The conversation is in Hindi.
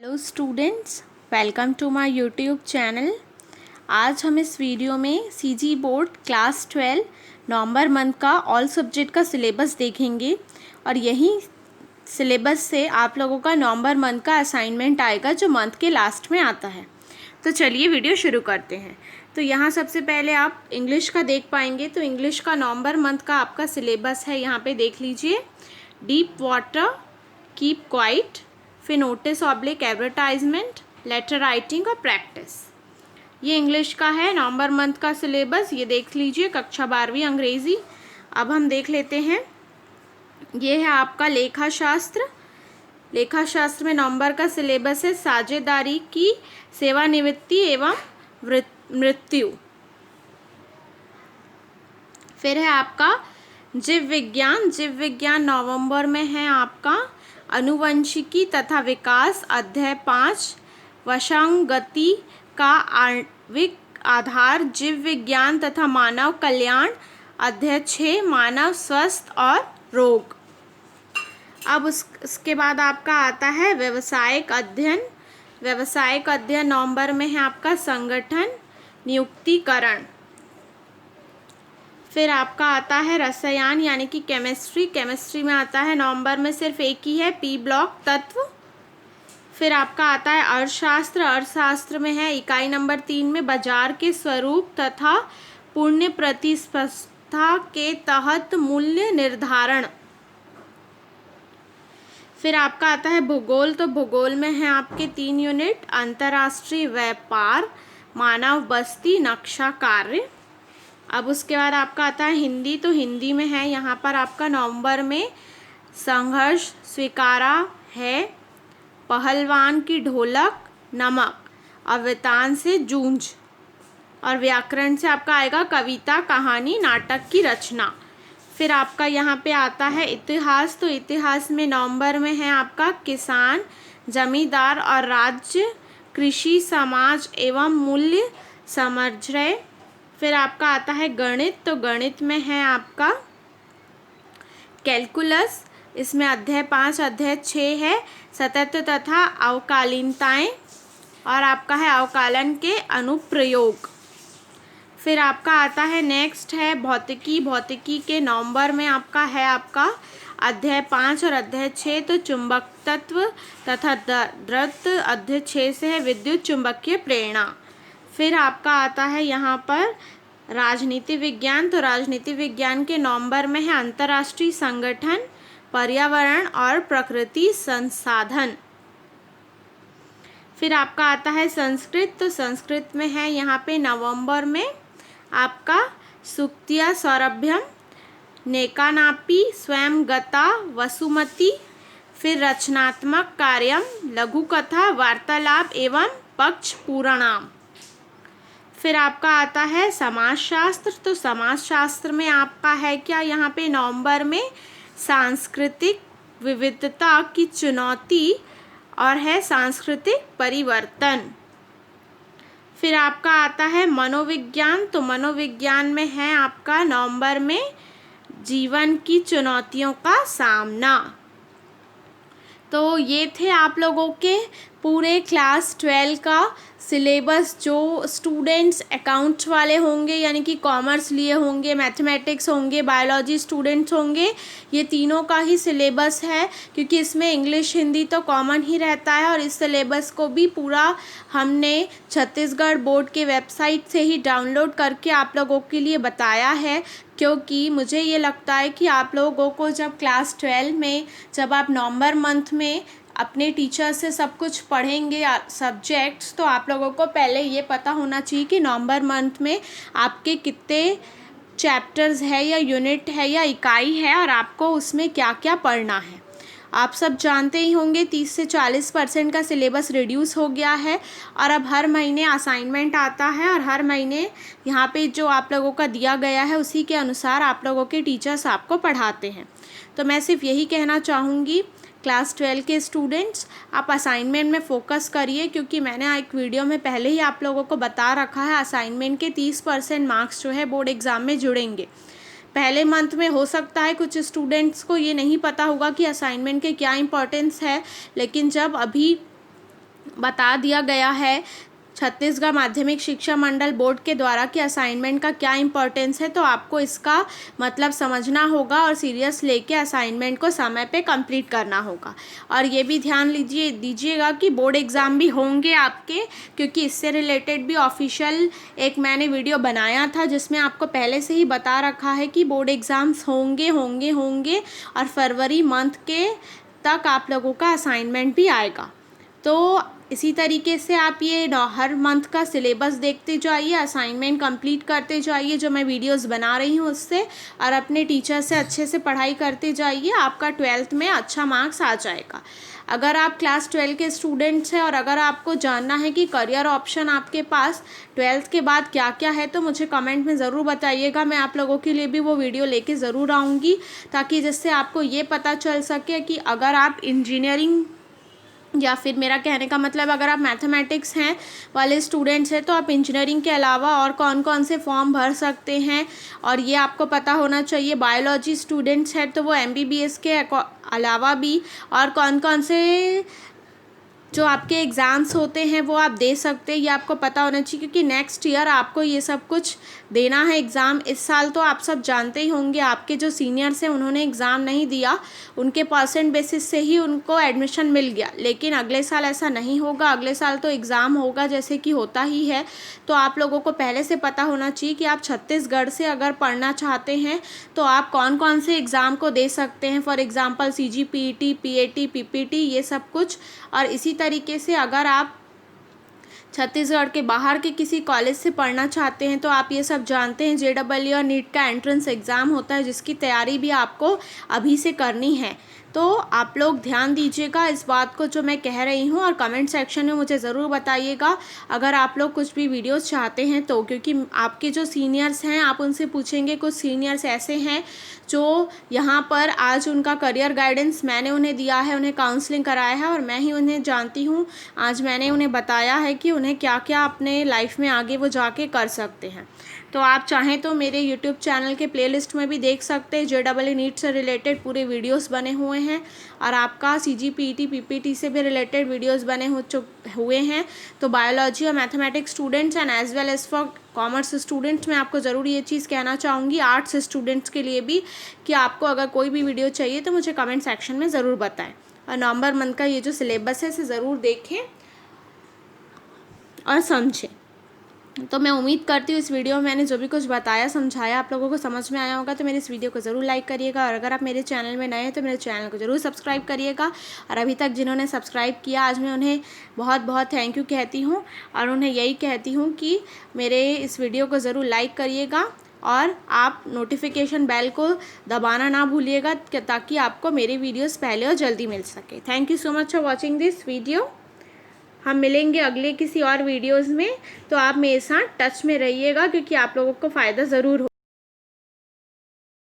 Hello students, welcome to my YouTube channel. आज हम इस वीडियो में सीजी बोर्ड क्लास 12 नवंबर मंथ का ऑल सब्जेक्ट का सिलेबस देखेंगे और यही सिलेबस से आप लोगों का नवंबर मंथ का असाइनमेंट आएगा जो मंथ के लास्ट में आता है। तो चलिए वीडियो शुरू करते हैं। तो यहाँ सबसे पहले आप इंग्लिश का देख पाएंगे। तो इंग्लिश का नवंबर मंथ का आपका सिलेबस है, यहाँ पे देख लीजिए। डीप वाटर, कीप क्वाइट, फिर notice oblique advertisement, letter writing और प्रैक्टिस। ये इंग्लिश का है नवंबर मंथ का सिलेबस, ये देख लीजिए। कक्षा 12वीं अंग्रेजी। अब हम देख लेते हैं, ये है आपका लेखा शास्त्र। लेखा शास्त्र में नवंबर का सिलेबस है साझेदारी की सेवानिवृत्ति एवं मृत्यु। फिर है आपका जीव विज्ञान। जीव विज्ञान नवंबर में है आपका अनुवंशिकी तथा विकास अध्याय 5, वंशानुगति का आणविक आधार। जीव विज्ञान तथा मानव कल्याण अध्याय 6, मानव स्वास्थ्य और रोग। अब उसके बाद आपका आता है व्यवसायिक अध्ययन। व्यवसायिक अध्ययन नवंबर में है आपका संगठन नियुक्तिकरण। फिर आपका आता है रसायन यानी कि केमिस्ट्री। केमिस्ट्री में आता है नवंबर में सिर्फ एक ही है, पी ब्लॉक तत्व। फिर आपका आता है अर्थशास्त्र। अर्थशास्त्र में है इकाई नंबर 3 में बाजार के स्वरूप तथा पूर्ण प्रतिस्पर्धा के तहत मूल्य निर्धारण। फिर आपका आता है भूगोल। तो भूगोल में है आपके 3 यूनिट, अंतर्राष्ट्रीय व्यापार, मानव बस्ती, नक्शा कार्य। अब उसके बाद आपका आता है हिंदी। तो हिंदी में है यहाँ पर आपका नवंबर में संघर्ष स्वीकारा है, पहलवान की ढोलक, नमक, अवतान से जूझ। और व्याकरण से आपका आएगा कविता, कहानी, नाटक की रचना। फिर आपका यहाँ पे आता है इतिहास। तो इतिहास में नवंबर में है आपका किसान, जमींदार और राज्य, कृषि, समाज एवं मूल्य समझ। फिर आपका आता है गणित। तो गणित में है आपका कैलकुलस। इसमें अध्याय 5 अध्याय 6 है सतत तथा अवकालीनताएं और आपका है अवकालन के अनुप्रयोग। फिर आपका आता है नेक्स्ट है भौतिकी। भौतिकी के नवंबर में आपका है आपका अध्याय 5 और अध्याय 6। तो चुंबक तत्व तथा द्रव्य अध्याय 6 से है विद्युत चुंबकीय प्रेरणा। फिर आपका आता है यहाँ पर राजनीति विज्ञान। तो राजनीति विज्ञान के नवंबर में है अंतर्राष्ट्रीय संगठन, पर्यावरण और प्रकृति संसाधन। फिर आपका आता है संस्कृत। तो संस्कृत में है यहाँ पे नवंबर में आपका सूक्तिया सौरभ्यम, नेकानापी, स्वयं गता, वसुमती। फिर रचनात्मक कार्यम, लघु कथा, वार्तालाप एवं पक्ष पुराणाम। फिर आपका आता है समाजशास्त्र। तो समाजशास्त्र में आपका है क्या यहाँ पे नवंबर में सांस्कृतिक विविधता की चुनौती और है सांस्कृतिक परिवर्तन। फिर आपका आता है मनोविज्ञान। तो मनोविज्ञान में है आपका नवंबर में जीवन की चुनौतियों का सामना। तो ये थे आप लोगों के पूरे क्लास 12 का सिलेबस। जो स्टूडेंट्स अकाउंट्स वाले होंगे यानी कि कॉमर्स लिए होंगे, मैथमेटिक्स होंगे, बायोलॉजी स्टूडेंट्स होंगे, ये तीनों का ही सिलेबस है क्योंकि इसमें इंग्लिश हिंदी तो कॉमन ही रहता है। और इस सिलेबस को भी पूरा हमने छत्तीसगढ़ बोर्ड के वेबसाइट से ही डाउनलोड करके आप लोगों के लिए बताया है, क्योंकि मुझे ये लगता है कि आप लोगों को जब क्लास 12 में जब आप नवंबर मंथ में अपने टीचर से सब कुछ पढ़ेंगे सब्जेक्ट्स, तो आप लोगों को पहले ये पता होना चाहिए कि नवंबर मंथ में आपके कितने चैप्टर्स है या यूनिट है या इकाई है और आपको उसमें क्या क्या पढ़ना है। आप सब जानते ही होंगे 30 से 40% का सिलेबस रिड्यूस हो गया है और अब हर महीने असाइनमेंट आता है और हर महीने यहाँ पे जो आप लोगों का दिया गया है उसी के अनुसार आप लोगों के टीचर्स आपको पढ़ाते हैं। तो मैं सिर्फ यही कहना चाहूँगी क्लास 12 के स्टूडेंट्स, आप असाइनमेंट में फ़ोकस करिए, क्योंकि मैंने एक वीडियो में पहले ही आप लोगों को बता रखा है असाइनमेंट के 30% मार्क्स जो है बोर्ड एग्ज़ाम में जुड़ेंगे। पहले मंथ में हो सकता है कुछ स्टूडेंट्स को ये नहीं पता होगा कि असाइनमेंट के क्या इंपॉर्टेंस है, लेकिन जब अभी बता दिया गया है छत्तीसगढ़ माध्यमिक शिक्षा मंडल बोर्ड के द्वारा कि असाइनमेंट का क्या इम्पोर्टेंस है, तो आपको इसका मतलब समझना होगा और सीरियस लेके असाइनमेंट को समय पे कंप्लीट करना होगा। और ये भी ध्यान दीजिएगा कि बोर्ड एग्ज़ाम भी होंगे आपके, क्योंकि इससे रिलेटेड भी ऑफिशियल एक मैंने वीडियो बनाया था जिसमें आपको पहले से ही बता रखा है कि बोर्ड एग्ज़ाम्स होंगे होंगे होंगे और फरवरी मंथ के तक आप लोगों का असाइनमेंट भी आएगा। तो इसी तरीके से आप ये हर मंथ का सिलेबस देखते जाइए, असाइनमेंट कंप्लीट करते जाइए जो मैं वीडियोस बना रही हूँ उससे, और अपने टीचर से अच्छे से पढ़ाई करते जाइए। आपका 12th में अच्छा मार्क्स आ जाएगा। अगर आप क्लास 12 के स्टूडेंट्स हैं और अगर आपको जानना है कि करियर ऑप्शन आपके पास 12th के बाद क्या क्या है, तो मुझे कमेंट में ज़रूर बताइएगा। मैं आप लोगों के लिए भी वो वीडियो लेके ज़रूर आऊँगी, ताकि जिससे आपको ये पता चल सके कि अगर आप इंजीनियरिंग या फिर मेरा कहने का मतलब अगर आप मैथमेटिक्स हैं वाले स्टूडेंट्स हैं तो आप इंजीनियरिंग के अलावा और कौन कौन से फॉर्म भर सकते हैं, और ये आपको पता होना चाहिए। बायोलॉजी स्टूडेंट्स हैं तो वो MBBS के अलावा भी और कौन कौन से जो आपके एग्ज़ाम्स होते हैं वो आप दे सकते हैं, ये आपको पता होना चाहिए, क्योंकि नेक्स्ट ईयर आपको ये सब कुछ देना है एग्ज़ाम। इस साल तो आप सब जानते ही होंगे, आपके जो सीनियर्स हैं उन्होंने एग्ज़ाम नहीं दिया, उनके परसेंट बेसिस से ही उनको एडमिशन मिल गया। लेकिन अगले साल ऐसा नहीं होगा, अगले साल तो एग्ज़ाम होगा जैसे कि होता ही है। तो आप लोगों को पहले से पता होना चाहिए कि आप छत्तीसगढ़ से अगर पढ़ना चाहते हैं तो आप कौन कौन से एग्ज़ाम को दे सकते हैं। For example CGPET, PAT, PPT, ये सब कुछ। और इसी तरीके से अगर आप छत्तीसगढ़ के बाहर के किसी कॉलेज से पढ़ना चाहते हैं तो आप ये सब जानते हैं JEE और नीट का एंट्रेंस एग्ज़ाम होता है, जिसकी तैयारी भी आपको अभी से करनी है। तो आप लोग ध्यान दीजिएगा इस बात को जो मैं कह रही हूँ, और कमेंट सेक्शन में मुझे ज़रूर बताइएगा अगर आप लोग कुछ भी वीडियोस चाहते हैं तो, क्योंकि आपके जो सीनियर्स हैं आप उनसे पूछेंगे। कुछ सीनियर्स ऐसे हैं जो यहाँ पर आज उनका करियर गाइडेंस मैंने उन्हें दिया है, उन्हें काउंसलिंग कराया है और मैं ही उन्हें जानती हूँ। आज मैंने उन्हें बताया है कि उन्हें क्या क्या अपने लाइफ में आगे वो जाके कर सकते हैं। तो आप चाहें तो मेरे YouTube चैनल के प्लेलिस्ट में भी देख सकते हैं, JEE नीट से रिलेटेड पूरे वीडियोस बने हुए हैं, और आपका CGPET, PPT से भी रिलेटेड वीडियोस बने हुए हैं। तो बायोलॉजी और mathematics students and as well as for commerce students, मैं आपको ज़रूर ये चीज़ कहना चाहूँगी, आर्ट्स स्टूडेंट्स के लिए भी, कि आपको अगर कोई भी वीडियो चाहिए तो मुझे कमेंट सेक्शन में ज़रूर बताएं। और नवंबर मंथ का ये जो सिलेबस है इसे ज़रूर देखें और समझें। तो मैं उम्मीद करती हूँ इस वीडियो में मैंने जो भी कुछ बताया समझाया आप लोगों को समझ में आया होगा। तो मेरे इस वीडियो को ज़रूर लाइक करिएगा, और अगर आप मेरे चैनल में नए हैं तो मेरे चैनल को ज़रूर सब्सक्राइब करिएगा। और अभी तक जिन्होंने सब्सक्राइब किया आज मैं उन्हें बहुत बहुत थैंक यू कहती हूँ, और उन्हें यही कहती हूँ कि मेरे इस वीडियो को ज़रूर लाइक करिएगा और आप नोटिफिकेशन बेल को दबाना ना भूलिएगा, ताकि आपको मेरी वीडियोज़ पहले और जल्दी मिल सके। Thank you so much for watching this video. हम मिलेंगे अगले किसी और वीडियोज़ में, तो आप मेरे साथ टच में रहिएगा, क्योंकि आप लोगों को फ़ायदा ज़रूर हो।